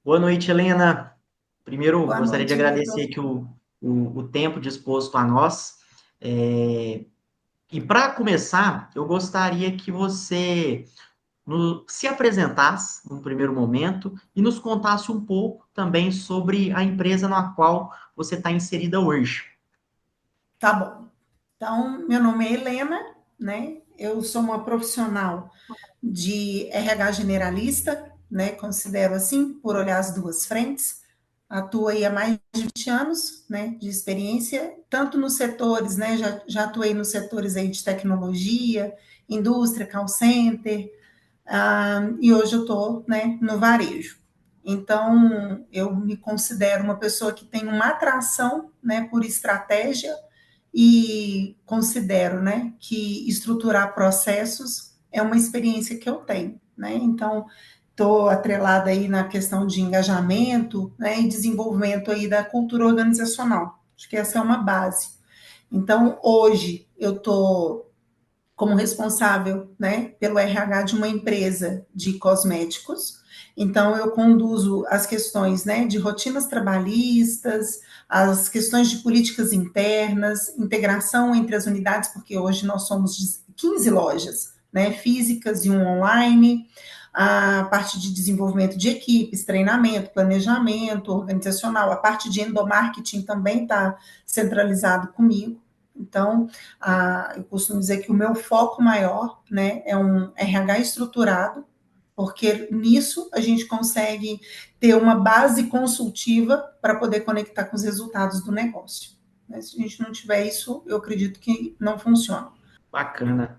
Boa noite, Helena. Primeiro, Boa gostaria de noite, agradecer Vitor. aqui o tempo disposto a nós. É, E para começar, eu gostaria que você se apresentasse num primeiro momento e nos contasse um pouco também sobre a empresa na qual você está inserida hoje. Tá bom. Então, meu nome é Helena, né? Eu sou uma profissional de RH generalista, né? Considero assim, por olhar as duas frentes. Atuo aí há mais de 20 anos, né, de experiência, tanto nos setores, né? Já atuei nos setores aí de tecnologia, indústria, call center, e hoje eu estou, né, no varejo. Então, eu me considero uma pessoa que tem uma atração, né, por estratégia e considero, né, que estruturar processos é uma experiência que eu tenho, né? Então, estou atrelada aí na questão de engajamento, né, e desenvolvimento aí da cultura organizacional. Acho que essa é uma base. Então, hoje eu estou como responsável, né, pelo RH de uma empresa de cosméticos. Então, eu conduzo as questões, né, de rotinas trabalhistas, as questões de políticas internas, integração entre as unidades, porque hoje nós somos 15 lojas, né, físicas e um online, a parte de desenvolvimento de equipes, treinamento, planejamento organizacional, a parte de endomarketing também está centralizado comigo. Então, eu costumo dizer que o meu foco maior, né, é um RH estruturado, porque nisso a gente consegue ter uma base consultiva para poder conectar com os resultados do negócio. Mas se a gente não tiver isso, eu acredito que não funciona. Bacana.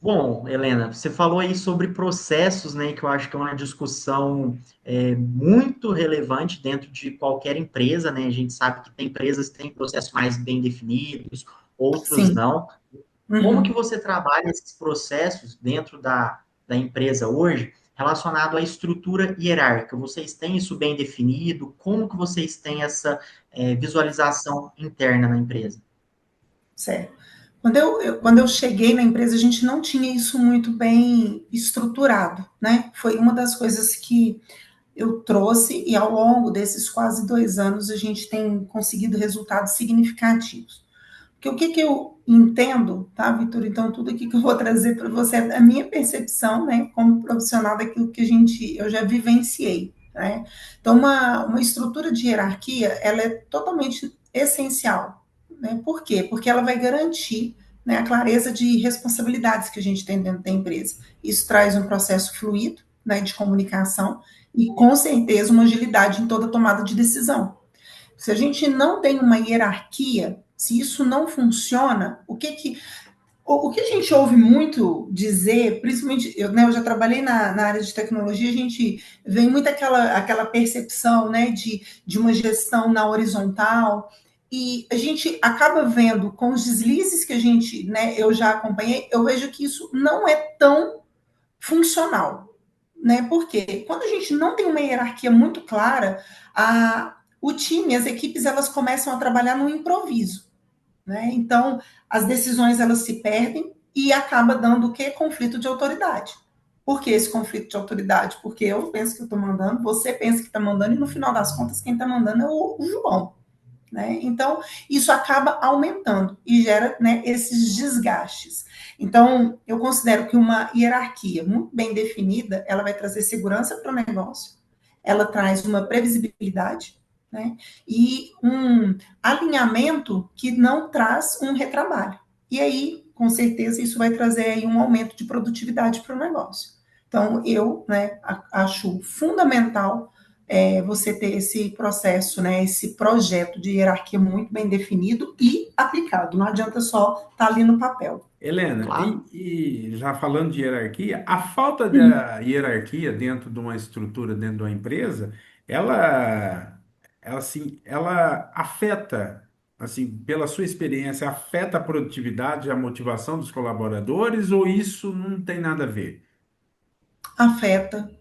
Bom, Helena, você falou aí sobre processos, né, que eu acho que é uma discussão muito relevante dentro de qualquer empresa, né? A gente sabe que tem empresas que têm processos mais bem definidos, outros Sim. não. Como que Uhum. você trabalha esses processos dentro da empresa hoje, relacionado à estrutura hierárquica? Vocês têm isso bem definido? Como que vocês têm essa visualização interna na empresa? Certo. Quando eu cheguei na empresa, a gente não tinha isso muito bem estruturado, né? Foi uma das coisas que eu trouxe e ao longo desses quase 2 anos a gente tem conseguido resultados significativos. Porque o que, que eu entendo, tá, Vitor? Então, tudo aqui que eu vou trazer para você é a minha percepção, né, como profissional daquilo que eu já vivenciei, né? Então, uma estrutura de hierarquia, ela é totalmente essencial, né? Por quê? Porque ela vai garantir, né, a clareza de responsabilidades que a gente tem dentro da empresa. Isso traz um processo fluido, né, de comunicação e, com certeza, uma agilidade em toda tomada de decisão. Se a gente não tem uma hierarquia, se isso não funciona, o que a gente ouve muito dizer, principalmente, eu já trabalhei na área de tecnologia, a gente vem muito aquela percepção, né, de uma gestão na horizontal, e a gente acaba vendo com os deslizes que né, eu já acompanhei, eu vejo que isso não é tão funcional, né? Porque quando a gente não tem uma hierarquia muito clara, o time, as equipes, elas começam a trabalhar no improviso, né? Então, as decisões elas se perdem e acaba dando o quê? Conflito de autoridade. Por que esse conflito de autoridade? Porque eu penso que eu estou mandando, você pensa que está mandando, e no final das contas, quem está mandando é o João. Né? Então, isso acaba aumentando e gera, né, esses desgastes. Então, eu considero que uma hierarquia muito bem definida, ela vai trazer segurança para o negócio, ela traz uma previsibilidade, né, e um alinhamento que não traz um retrabalho. E aí, com certeza, isso vai trazer aí um aumento de produtividade para o negócio. Então, eu, né, acho fundamental você ter esse processo, né, esse projeto de hierarquia muito bem definido e aplicado. Não adianta só estar ali no papel. Helena, Claro. e já falando de hierarquia, a falta da hierarquia dentro de uma estrutura, dentro de uma empresa, ela afeta, assim, pela sua experiência, afeta a produtividade, a motivação dos colaboradores, ou isso não tem nada a ver? Afeta.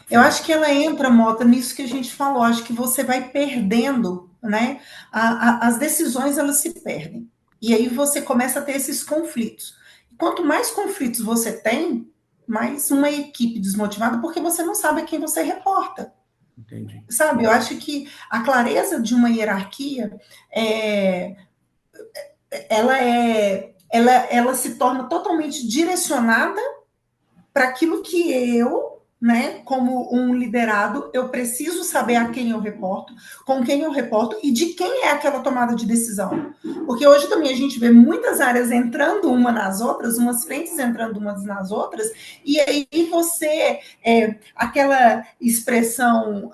Eu Afeta. acho que ela entra, Mota, nisso que a gente falou. Acho que você vai perdendo, né? As decisões elas se perdem. E aí você começa a ter esses conflitos. Quanto mais conflitos você tem, mais uma equipe desmotivada, porque você não sabe a quem você reporta. Entendi. sabe? Eu acho que a clareza de uma hierarquia é, ela se torna totalmente direcionada para aquilo que eu, né, como um liderado, eu preciso saber a quem eu reporto, com quem eu reporto e de quem é aquela tomada de decisão. Porque hoje também a gente vê muitas áreas entrando uma nas outras, umas frentes entrando umas nas outras, e aí você, aquela expressão,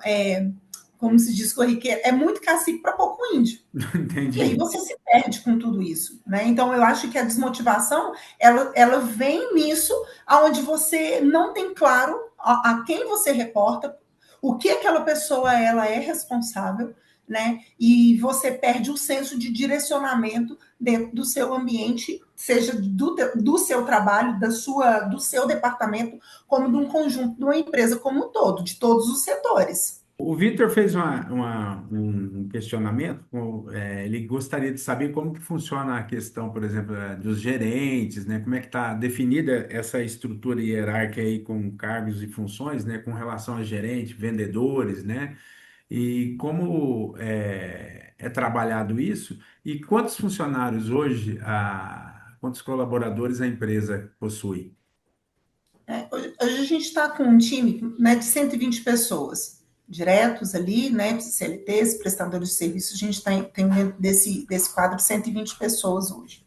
como se diz corriqueira, é muito cacique para pouco índio. E aí Entendi. você se perde com tudo isso, né? Então eu acho que a desmotivação ela vem nisso, aonde você não tem claro a quem você reporta, o que aquela pessoa ela é responsável, né? E você perde o senso de direcionamento dentro do seu ambiente, seja do seu trabalho, do seu departamento, como de um conjunto de uma empresa como um todo, de todos os setores. O Vitor fez um questionamento, ele gostaria de saber como que funciona a questão, por exemplo, dos gerentes, né? Como é que está definida essa estrutura hierárquica aí com cargos e funções, né? Com relação a gerente, vendedores, né? E como é trabalhado isso e quantos funcionários hoje, quantos colaboradores a empresa possui? Hoje a gente está com um time, né, de 120 pessoas, diretos ali, né, CLTs, prestadores de serviço, a gente tem dentro desse quadro de 120 pessoas hoje.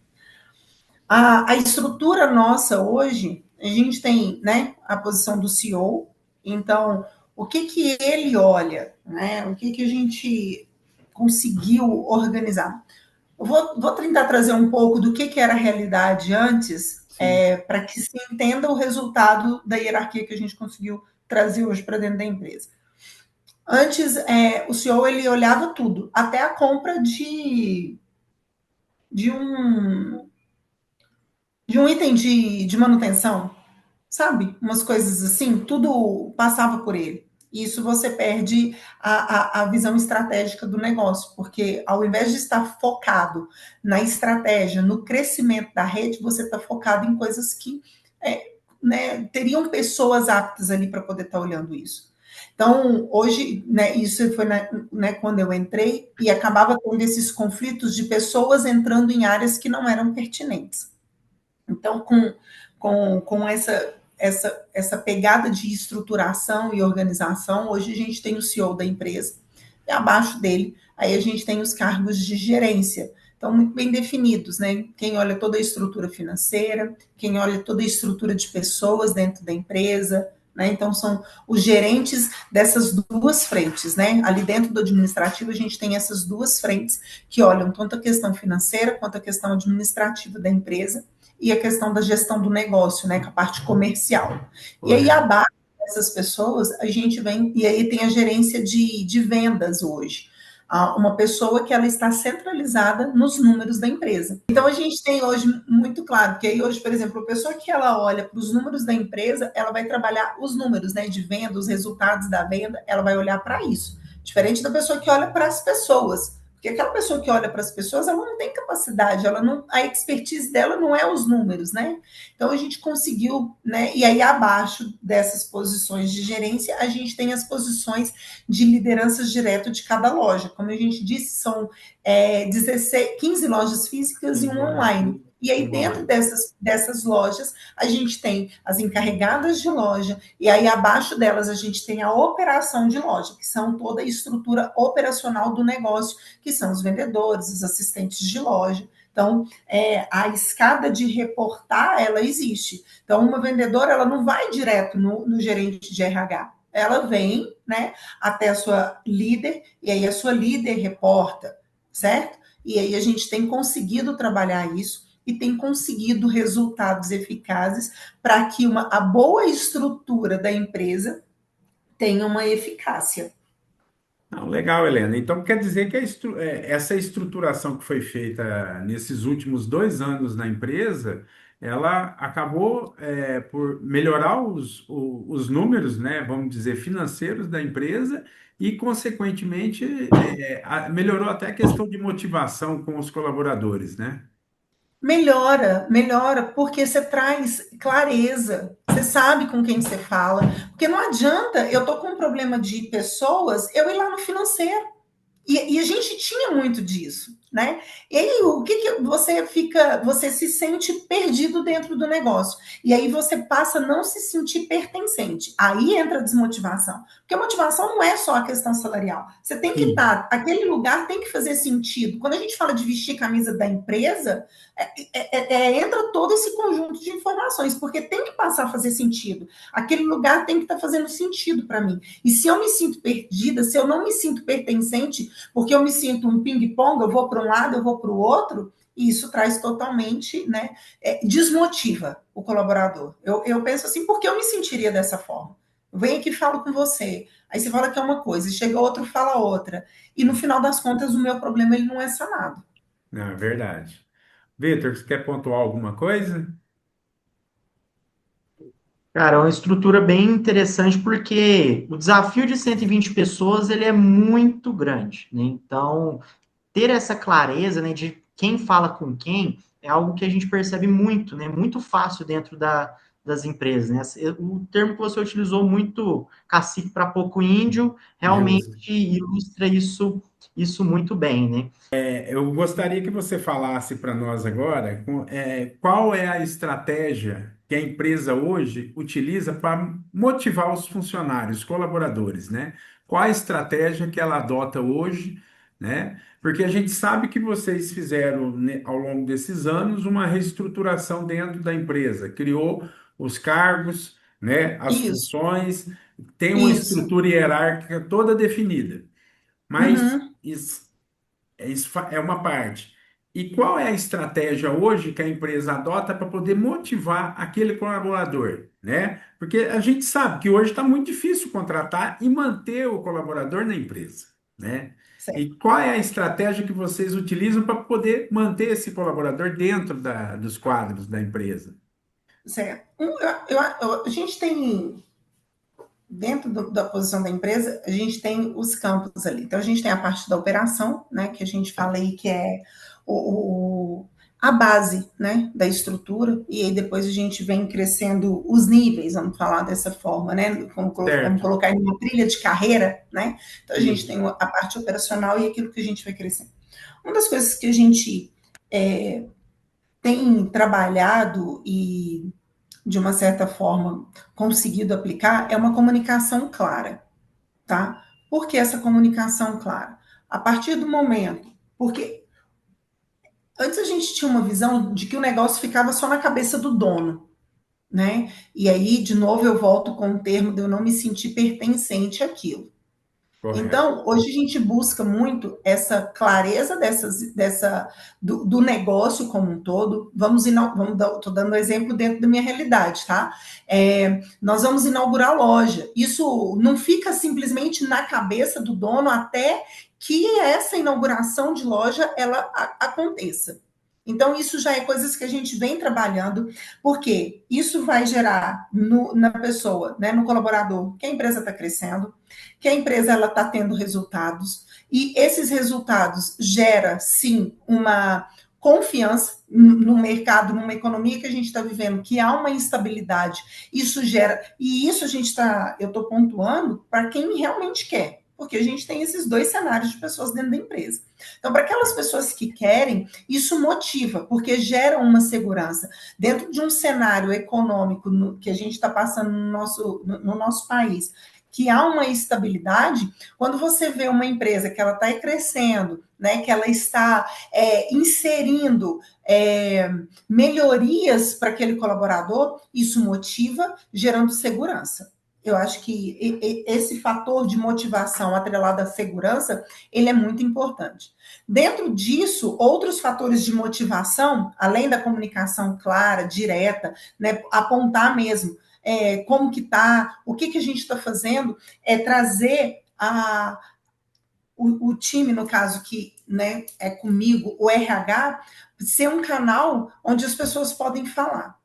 A estrutura nossa hoje, a gente tem, né, a posição do CEO, então, o que que ele olha, né, o que que a gente conseguiu organizar? Eu vou tentar trazer um pouco do que era a realidade antes, Sim. para que se entenda o resultado da hierarquia que a gente conseguiu trazer hoje para dentro da empresa. Antes, o CEO ele olhava tudo, até a compra de, um, de um item de manutenção, sabe? Umas coisas assim, tudo passava por ele. Isso você perde a visão estratégica do negócio, porque ao invés de estar focado na estratégia, no crescimento da rede, você está focado em coisas que né, teriam pessoas aptas ali para poder estar olhando isso. Então, hoje, né, isso foi né, quando eu entrei, e acabava tendo esses conflitos de pessoas entrando em áreas que não eram pertinentes. Então, com essa pegada de estruturação e organização, hoje a gente tem o CEO da empresa, e abaixo dele, aí a gente tem os cargos de gerência. Então, muito bem definidos, né? Quem olha toda a estrutura financeira, quem olha toda a estrutura de pessoas dentro da empresa, né? Então, são os gerentes dessas duas frentes, né? Ali dentro do administrativo, a gente tem essas duas frentes que olham tanto a questão financeira quanto a questão administrativa da empresa e a questão da gestão do negócio, né, com a parte comercial. E aí, Correto. abaixo dessas pessoas, a gente vem, e aí tem a gerência de vendas hoje. Uma pessoa que ela está centralizada nos números da empresa. Então, a gente tem hoje muito claro que aí hoje, por exemplo, a pessoa que ela olha para os números da empresa, ela vai trabalhar os números, né, de venda, os resultados da venda, ela vai olhar para isso. Diferente da pessoa que olha para as pessoas. Porque aquela pessoa que olha para as pessoas, ela não tem capacidade, ela não, a expertise dela não é os números, né? Então a gente conseguiu, né? E aí abaixo dessas posições de gerência, a gente tem as posições de lideranças direto de cada loja. Como a gente disse, são 16, 15 lojas físicas e um online. E aí, dentro Online. dessas lojas, a gente tem as encarregadas de loja, e aí abaixo delas a gente tem a operação de loja, que são toda a estrutura operacional do negócio, que são os vendedores, os assistentes de loja. Então, a escada de reportar, ela existe. Então, uma vendedora, ela não vai direto no gerente de RH. Ela vem, né, até a sua líder, e aí a sua líder reporta, certo? E aí a gente tem conseguido trabalhar isso e tem conseguido resultados eficazes para que a boa estrutura da empresa tenha uma eficácia. Não, legal, Helena. Então quer dizer que essa estruturação que foi feita nesses últimos 2 anos na empresa, ela acabou por melhorar os números, né, vamos dizer, financeiros da empresa e, consequentemente, melhorou até a questão de motivação com os colaboradores, né? melhora, porque você traz clareza, você sabe com quem você fala, porque não adianta eu tô com um problema de pessoas, eu ir lá no financeiro. E a gente tinha muito disso, né? E aí, o que, que você fica, você se sente perdido dentro do negócio. E aí você passa a não se sentir pertencente. Aí entra a desmotivação. Porque a motivação não é só a questão salarial. Você tem que Sim. estar, aquele lugar tem que fazer sentido. Quando a gente fala de vestir camisa da empresa, entra todo esse conjunto de informações, porque tem que passar a fazer sentido. Aquele lugar tem que estar fazendo sentido para mim. E se eu me sinto perdida, se eu não me sinto pertencente, porque eu me sinto um ping-pong, eu vou para um lado, eu vou para o outro, e isso traz totalmente, né, desmotiva o colaborador. Eu penso assim, por que eu me sentiria dessa forma? Eu venho aqui e falo com você, aí você fala que é uma coisa, e chega outro e fala outra, e no final das contas o meu problema ele não é sanado. Não, é verdade. Vitor, você quer pontuar alguma coisa? Cara, é uma estrutura bem interessante porque o desafio de 120 pessoas ele é muito grande, né? Então, ter essa clareza, né, de quem fala com quem é algo que a gente percebe muito, né? Muito fácil dentro das empresas, né? O termo que você utilizou muito, cacique para pouco índio, realmente Justo. ilustra isso muito bem, né? Eu gostaria que você falasse para nós agora qual é a estratégia que a empresa hoje utiliza para motivar os funcionários, os colaboradores, né? Qual a estratégia que ela adota hoje, né? Porque a gente sabe que vocês fizeram, né, ao longo desses anos, uma reestruturação dentro da empresa, criou os cargos, né, as Isso, funções, tem uma isso. estrutura hierárquica toda definida. Mas Uhum. isso é uma parte. E qual é a estratégia hoje que a empresa adota para poder motivar aquele colaborador, né? Porque a gente sabe que hoje está muito difícil contratar e manter o colaborador na empresa, né? E Certo, qual é a estratégia que vocês utilizam para poder manter esse colaborador dentro dos quadros da empresa? certo. A gente tem dentro da posição da empresa, a gente tem os campos ali. Então, a gente tem a parte da operação, né, que a gente fala aí que é a base, né, da estrutura, e aí depois a gente vem crescendo os níveis, vamos falar dessa forma, né, vamos Certo. colocar em uma trilha de carreira, né, então a gente Isso. tem a parte operacional e aquilo que a gente vai crescendo. Uma das coisas que a gente tem trabalhado e de uma certa forma, conseguido aplicar é uma comunicação clara, tá? Por que essa comunicação clara? A partir do momento, porque antes a gente tinha uma visão de que o negócio ficava só na cabeça do dono, né? E aí, de novo, eu volto com o termo de eu não me sentir pertencente àquilo. Correto. Então, hoje a gente busca muito essa clareza do negócio como um todo. Estou dando exemplo dentro da minha realidade, tá? Nós vamos inaugurar a loja. Isso não fica simplesmente na cabeça do dono até que essa inauguração de loja ela aconteça. Então, isso já é coisas que a gente vem trabalhando, porque isso vai gerar na pessoa, né, no colaborador, que a empresa está crescendo, que a empresa ela está tendo resultados e esses resultados gera sim uma confiança no mercado, numa economia que a gente está vivendo, que há uma instabilidade, isso gera, e isso a gente está, eu estou pontuando para quem realmente quer, porque a gente tem esses dois cenários de pessoas dentro da empresa. Então, para aquelas pessoas que querem, isso motiva, porque gera uma segurança. Dentro de um cenário econômico que a gente está passando no nosso país, que há uma estabilidade, quando você vê uma empresa que ela está crescendo, né, que ela está inserindo melhorias para aquele colaborador, isso motiva, gerando segurança. Eu acho que esse fator de motivação atrelado à segurança, ele é muito importante. Dentro disso, outros fatores de motivação, além da comunicação clara, direta, né, apontar mesmo como que tá, o que a gente está fazendo, é trazer o time, no caso que né, é comigo, o RH, ser um canal onde as pessoas podem falar.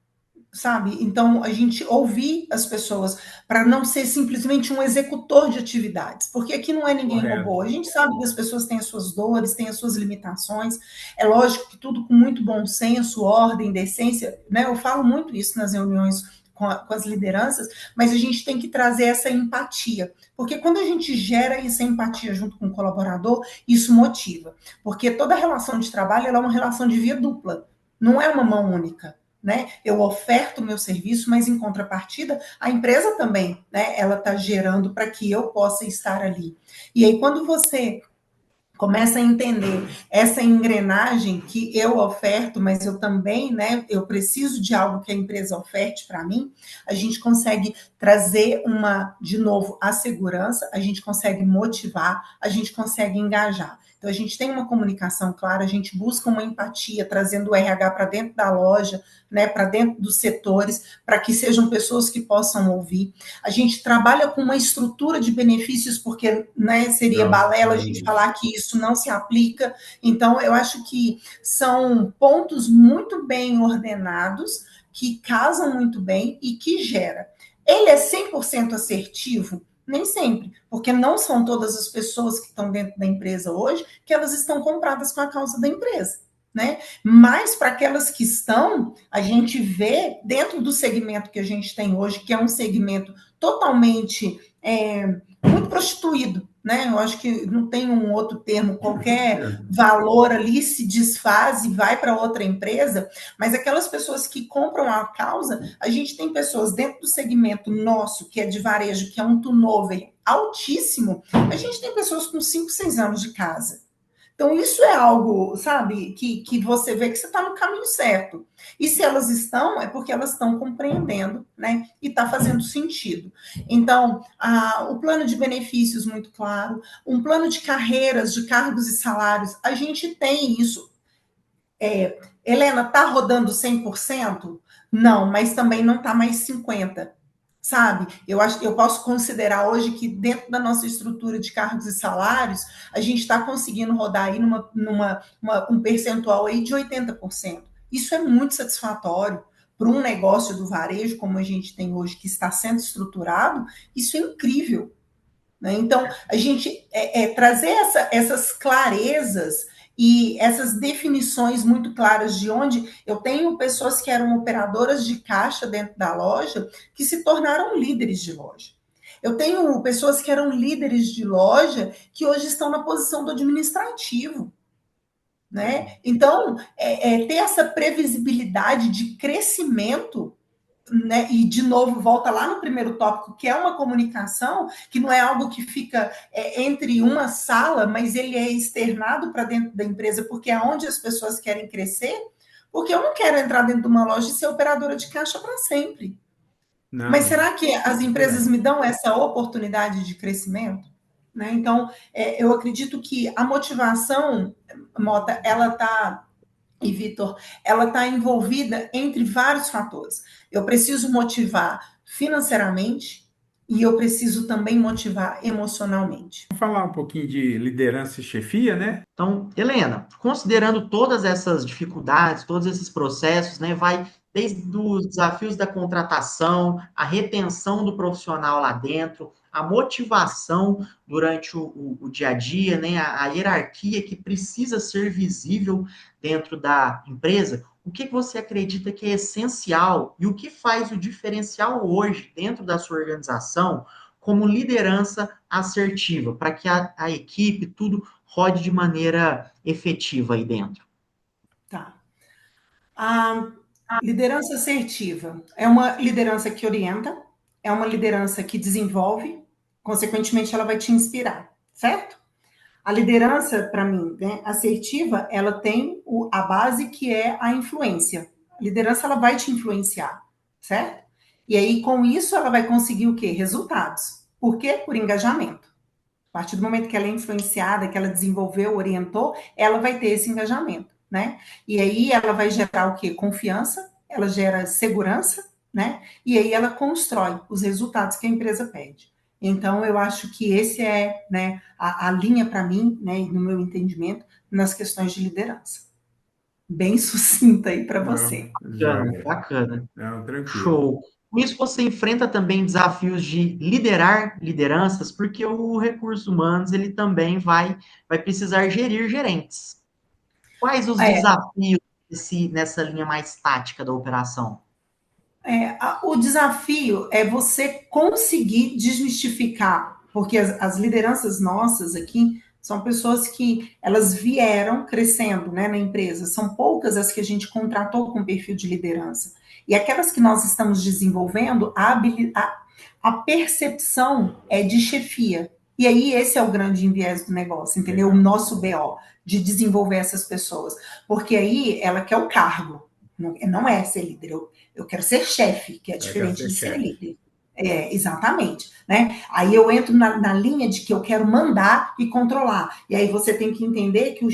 sabe? Então, a gente ouvir as pessoas para não ser simplesmente um executor de atividades, porque aqui não é ninguém Correto. robô. A gente sabe que as pessoas têm as suas dores, têm as suas limitações. É lógico que tudo com muito bom senso, ordem, decência, né? Eu falo muito isso nas reuniões com as lideranças, mas a gente tem que trazer essa empatia, porque quando a gente gera essa empatia junto com o colaborador, isso motiva, porque toda relação de trabalho é uma relação de via dupla, não é uma mão única. Né? Eu oferto o meu serviço, mas em contrapartida, a empresa também, né? Ela está gerando para que eu possa estar ali. E aí, quando você começa a entender essa engrenagem que eu oferto, mas eu também, né, eu preciso de algo que a empresa oferte para mim, a gente consegue trazer de novo, a segurança, a gente consegue motivar, a gente consegue engajar. Então, a gente tem uma comunicação clara, a gente busca uma empatia, trazendo o RH para dentro da loja, né, para dentro dos setores, para que sejam pessoas que possam ouvir. A gente trabalha com uma estrutura de benefícios, porque, né, seria Não, balela a gente falar que isso não se aplica. Então, eu acho que são pontos muito bem ordenados, que casam muito bem e que gera. Ele é 100% assertivo? Nem sempre, porque não são todas as pessoas que estão dentro da empresa hoje que elas estão compradas com a causa da empresa, né? Mas para aquelas que estão, a gente vê dentro do segmento que a gente tem hoje, que é um segmento totalmente muito prostituído, né? Eu acho que não tem um outro termo, qualquer valor ali se desfaz e vai para outra empresa, mas aquelas pessoas que compram a causa, a gente tem pessoas dentro do segmento nosso, que é de varejo, que é um turnover altíssimo, a gente tem pessoas com 5, 6 anos de casa. Então, isso é algo, sabe, que você vê que você está no caminho certo. E se elas estão, é porque elas estão compreendendo, né? E está fazendo sentido. Então, o plano de benefícios muito claro, um plano de carreiras, de cargos e salários, a gente tem isso. Helena, está rodando 100%? Não, mas também não está mais 50%. Sabe? Eu acho que eu posso considerar hoje que dentro da nossa estrutura de cargos e salários, a gente está conseguindo rodar aí um percentual aí de 80%. Isso é muito satisfatório para um negócio do varejo, como a gente tem hoje, que está sendo estruturado, isso é incrível. Né? Então, a gente trazer essas clarezas e essas definições muito claras de onde eu tenho pessoas que eram operadoras de caixa dentro da loja que se tornaram líderes de loja. Eu tenho pessoas que eram líderes de loja que hoje estão na posição do administrativo. Né? Então, ter essa previsibilidade de crescimento, né? E, de novo, volta lá no primeiro tópico, que é uma comunicação, que não é algo que fica entre uma sala, mas ele é externado para dentro da empresa, porque é onde as pessoas querem crescer, porque eu não quero entrar dentro de uma loja e ser operadora de caixa para sempre. Mas não, será que as empresas me dão essa oportunidade de crescimento? Né? Então, eu acredito que a motivação, Mota, ela está e, Vitor, ela está envolvida entre vários fatores. Eu preciso motivar financeiramente e eu preciso também motivar emocionalmente. Vamos falar um pouquinho de liderança e chefia, né? Então, Helena, considerando todas essas dificuldades, todos esses processos, né, vai desde os desafios da contratação, a retenção do profissional lá dentro, a motivação durante o dia a dia, né, a hierarquia que precisa ser visível dentro da empresa. O que você acredita que é essencial e o que faz o diferencial hoje dentro da sua organização como liderança assertiva, para que a equipe, tudo rode de maneira efetiva aí dentro? Tá. A liderança assertiva é uma liderança que orienta, é uma liderança que desenvolve, consequentemente, ela vai te inspirar, certo? A liderança, para mim, né, assertiva, ela tem a base que é a influência. A liderança, ela vai te influenciar, certo? E aí, com isso, ela vai conseguir o quê? Resultados. Por quê? Por engajamento. A partir do momento que ela é influenciada, que ela desenvolveu, orientou, ela vai ter esse engajamento, né? E aí ela vai gerar o quê? Confiança, ela gera segurança, né? E aí ela constrói os resultados que a empresa pede. Então, eu acho que esse é, né, a linha para mim, né, no meu entendimento, nas questões de liderança. bem sucinta aí para Não, você. Bacana, joia. bacana. Não, tranquilo. Show. Com isso, você enfrenta também desafios de liderar lideranças, porque o recursos humanos ele também vai precisar gerir gerentes. Quais os É, desafios nessa linha mais tática da operação? o desafio é você conseguir desmistificar, porque as lideranças nossas aqui são pessoas que elas vieram crescendo, né, na empresa. São poucas as que a gente contratou com perfil de liderança. E aquelas que nós estamos desenvolvendo, a percepção é de chefia. E aí esse é o grande enviés do negócio, entendeu? O Legal. nosso BO, de desenvolver essas pessoas. Porque aí ela quer o cargo, não é ser líder. Eu quero ser chefe, que é Ela quer diferente ser de ser chefe. líder. Exatamente, né? Aí eu entro na linha de que eu quero mandar e controlar. E aí você tem que entender que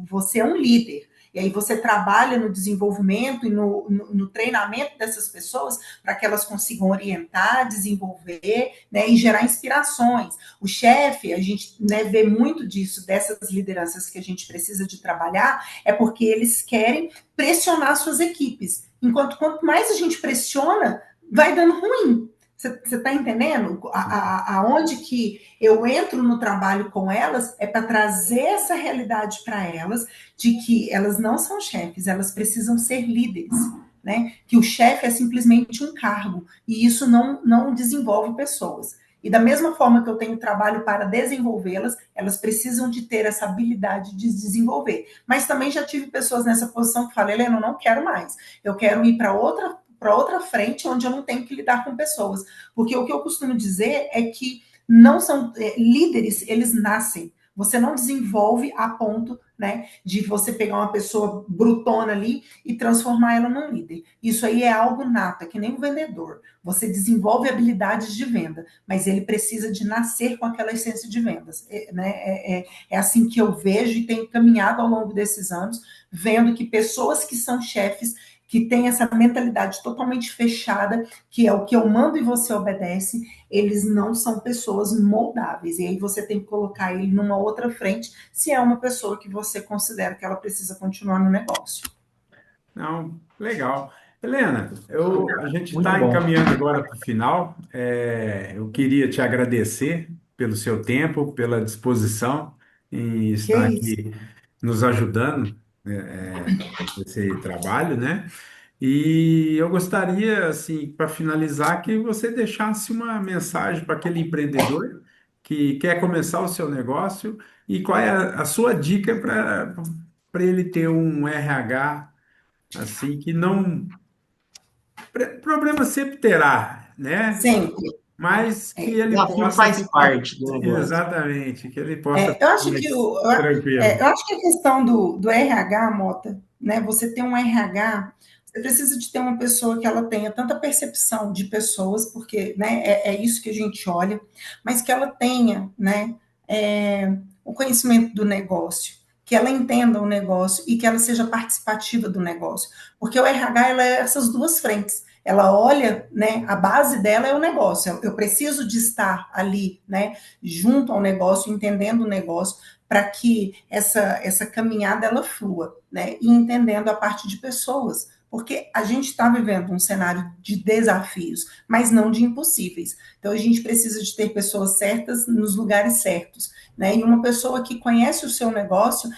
você é um líder. E aí você trabalha no desenvolvimento e no treinamento dessas pessoas para que elas consigam orientar, desenvolver, né, e gerar inspirações. O chefe, a gente, né, vê muito disso, dessas lideranças que a gente precisa de trabalhar, é porque eles querem pressionar suas equipes. Enquanto quanto mais a gente pressiona, vai dando ruim. Você está entendendo? Aonde que eu entro no trabalho com elas é para trazer essa realidade para elas de que elas não são chefes, elas precisam ser líderes. Né? Que o chefe é simplesmente um cargo e isso não desenvolve pessoas. E da mesma forma que eu tenho trabalho para desenvolvê-las, elas precisam de ter essa habilidade de desenvolver. Mas também já tive pessoas nessa posição que falam, Helena, eu não quero mais. Eu quero ir para outra frente onde eu não tenho que lidar com pessoas. Porque o que eu costumo dizer é que não são líderes, eles nascem. Você não desenvolve a ponto, né, de você pegar uma pessoa brutona ali e transformar ela num líder. Isso aí é algo nato, é que nem um vendedor. Você desenvolve habilidades de venda, mas ele precisa de nascer com aquela essência de vendas. É assim que eu vejo e tenho caminhado ao longo desses anos, vendo que pessoas que são chefes, que têm essa mentalidade totalmente fechada, que é o que eu mando e você obedece, eles não são pessoas moldáveis. E aí você tem que colocar ele numa outra frente, se é uma pessoa que você considera que ela precisa continuar no negócio. Não, legal. Helena, a gente Muito está bom. encaminhando agora para o final. Eu queria te agradecer pelo seu tempo, pela disposição em Que estar é isso? aqui nos ajudando, nesse trabalho, né? E eu gostaria, assim, para finalizar, que você deixasse uma mensagem para aquele empreendedor que quer começar o seu negócio e qual é a sua dica para ele ter um RH assim que não problema sempre terá, né? Sempre. Mas que É. ele Desafio possa faz ficar parte do negócio. exatamente, que ele possa Eu ficar acho que mais tranquilo. eu acho que a questão do RH, Mota, né? Você ter um RH, você precisa de ter uma pessoa que ela tenha tanta percepção de pessoas, porque, né, é isso que a gente olha, mas que ela tenha, né, o conhecimento do negócio, que ela entenda o negócio e que ela seja participativa do negócio, porque o RH ela é essas duas frentes. Ela olha, né, a base dela é o negócio. Eu preciso de estar ali, né, junto ao negócio, entendendo o negócio, para que essa caminhada ela flua, né? E entendendo a parte de pessoas, porque a gente está vivendo um cenário de desafios, mas não de impossíveis. Então a gente precisa de ter pessoas certas nos lugares certos, né? E uma pessoa que conhece o seu negócio,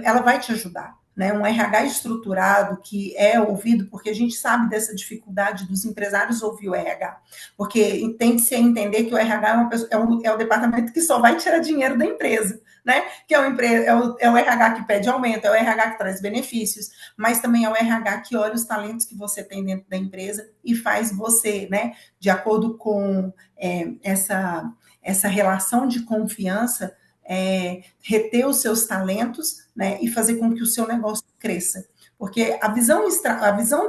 ela vai te ajudar. Né, um RH estruturado que é ouvido, porque a gente sabe dessa dificuldade dos empresários ouvir o RH, porque tem que se entender que o RH é o departamento que só vai tirar dinheiro da empresa, né? Que é o RH que pede aumento, é o RH que traz benefícios, mas também é o RH que olha os talentos que você tem dentro da empresa e faz você, né, de acordo com essa relação de confiança, reter os seus talentos, né, e fazer com que o seu negócio cresça. Porque a visão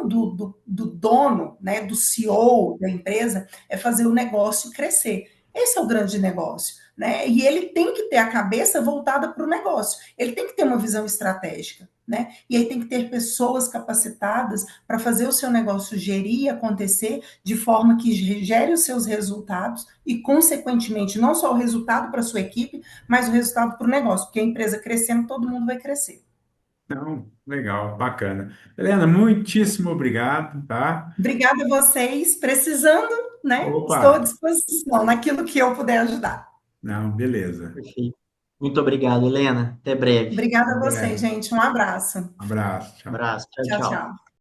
do dono, né, do CEO da empresa, é fazer o negócio crescer. Esse é o grande negócio. Né? E ele tem que ter a cabeça voltada para o negócio. Ele tem que ter uma visão estratégica. Né? E aí tem que ter pessoas capacitadas para fazer o seu negócio gerir e acontecer de forma que gere os seus resultados e, consequentemente, não só o resultado para a sua equipe, mas o resultado para o negócio, porque a empresa crescendo, todo mundo vai crescer. Não, legal, bacana. Helena, muitíssimo obrigado, tá? Obrigada a vocês. Precisando, né? Opa, Estou à disposição naquilo que eu puder ajudar. não, beleza. Perfeito. Muito obrigado, Helena. Até breve. Obrigada a vocês, É, gente. Um abraço. abraço, tchau. Abraço. Tchau, Tchau, tchau. tchau.